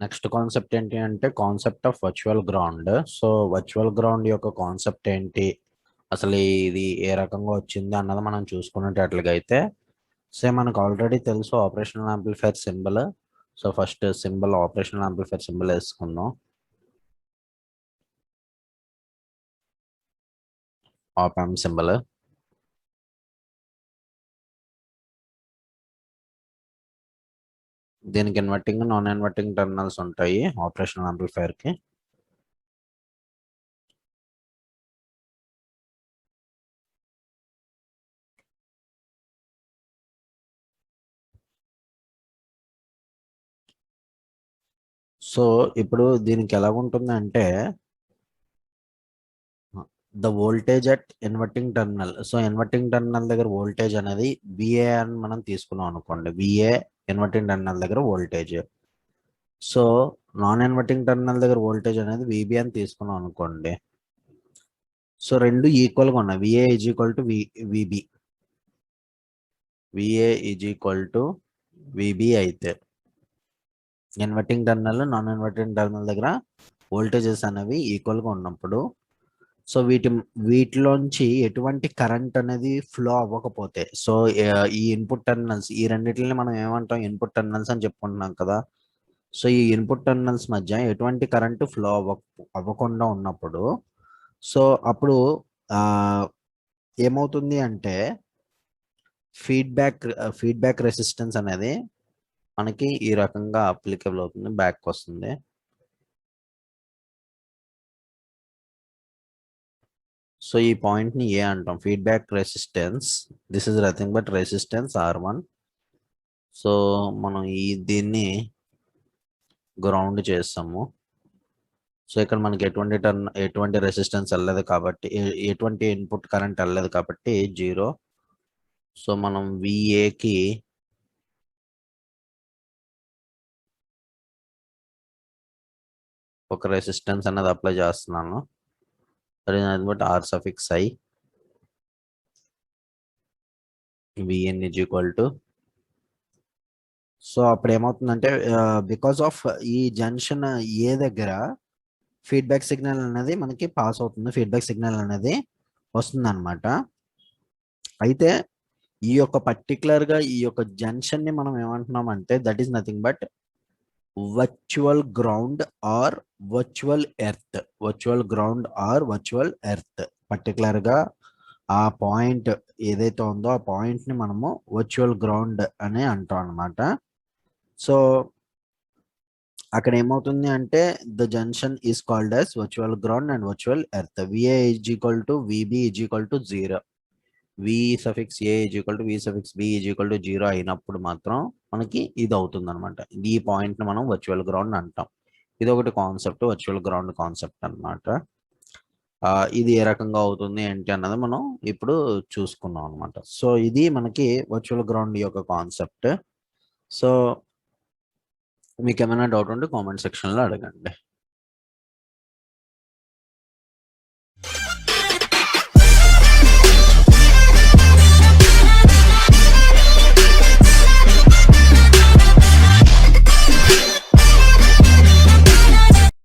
Next concept ఏంటి అంటే concept of virtual ground. So virtual ground యొక్క కాన్సెప్ట్ ఏంటి, అసలు ఇది ఏ రకంగా వచ్చింది అన్నది మనం చూసుకునేటట్లుగా అయితే మనకు ఆల్రెడీ తెలుసు operational amplifier symbol. So first symbol operational amplifier symbol వేసుకుందాం. Op amp symbol. దీనికి ఇన్వర్టింగ్ నాన్ ఇన్వర్టింగ్ టెర్మినల్స్ ఉంటాయి ఆపరేషనల్ యాంప్లిఫైర్ కి. సో ఇప్పుడు దీనికి ఎలా ఉంటుంది అంటే the voltage at inverting terminal. So inverting terminal దగ్గర వోల్టేజ్ అనేది విఏ అని మనం తీసుకున్నాం అనుకోండి. విఏ ఇన్వర్టింగ్ టెర్మినల్ దగ్గర voltage. So non inverting terminal దగ్గర వోల్టేజ్ అనేది విబి అని తీసుకున్నాం అనుకోండి. సో రెండు ఈక్వల్గా ఉన్నాయి. VA is equal to VB. VA is equal to VB అయితే inverting terminal non inverting terminal దగ్గర వోల్టేజెస్ అనేవి ఈక్వల్గా ఉన్నప్పుడు సో వీటిలోంచి ఎటువంటి కరెంట్ అనేది ఫ్లో అవ్వకపోతే సో ఈ ఇన్పుట్ టెర్మినల్స్ ఈ రెండింటిని మనం ఏమంటాం ఇన్పుట్ టెర్మినల్స్ అని చెప్పుకుంటున్నాం కదా. సో ఈ ఇన్పుట్ టెర్మినల్స్ మధ్య ఎటువంటి కరెంటు ఫ్లో అవ్వకుండా ఉన్నప్పుడు సో అప్పుడు ఏమవుతుంది అంటే ఫీడ్బ్యాక్ రెసిస్టెన్స్ అనేది మనకి ఈ రకంగా అప్లికబుల్ అవుతుంది, బ్యాక్ వస్తుంది. సో ఈ పాయింట్ ని ఏ అంటాం, feedback resistance. This is nothing but resistance R1. So మనం దీన్ని గ్రౌండ్ చేస్తాము. సో ఇక్కడ మనకి ఎటువంటి రెసిస్టెన్స్ వెళ్ళలేదు కాబట్టి ఎటువంటి ఇన్పుట్ కరెంట్ వెళ్ళలేదు కాబట్టి 0. సో మనం విఏకి ఒక రెసిస్టెన్స్ అనేది అప్లై చేస్తున్నాను. But R∗I VN is equal to. So అప్పుడు ఏమవుతుందంటే బికాస్ ఆఫ్ ఈ జంక్షన్ ఏ దగ్గర ఫీడ్బ్యాక్ సిగ్నల్ అనేది మనకి పాస్ అవుతుంది, ఫీడ్బ్యాక్ సిగ్నల్ అనేది వస్తుంది అనమాట. అయితే ఈ యొక్క పర్టికులర్గా ఈ యొక్క జంక్షన్ ని మనం ఏమంటున్నాం అంటే that is nothing but virtual ground or virtual earth. Virtual ground or virtual earth. పర్టికులర్గా ఆ పాయింట్ ఏదైతే ఉందో ఆ పాయింట్ ని మనము వర్చువల్ గ్రౌండ్ అని అంటాం అనమాట. సో అక్కడ ఏమవుతుంది అంటే the junction is called as virtual ground and virtual earth. VA is equal to VB is equal to 0. V∗A is equal to V∗B is equal to 0 అయినప్పుడు మాత్రం మనకి ఇది అవుతుంది అనమాట. ఈ పాయింట్ ని మనం వర్చువల్ గ్రౌండ్ అంటాం. ఇది ఒకటి కాన్సెప్ట్, వర్చువల్ గ్రౌండ్ కాన్సెప్ట్ అనమాట. ఇది ఏ రకంగా అవుతుంది ఏంటి అన్నది మనం ఇప్పుడు చూసుకున్నాం అనమాట. సో ఇది మనకి వర్చువల్ గ్రౌండ్ యొక్క కాన్సెప్ట్. సో మీకు ఏమైనా డౌట్ ఉంటే కామెంట్ సెక్షన్లో అడగండి.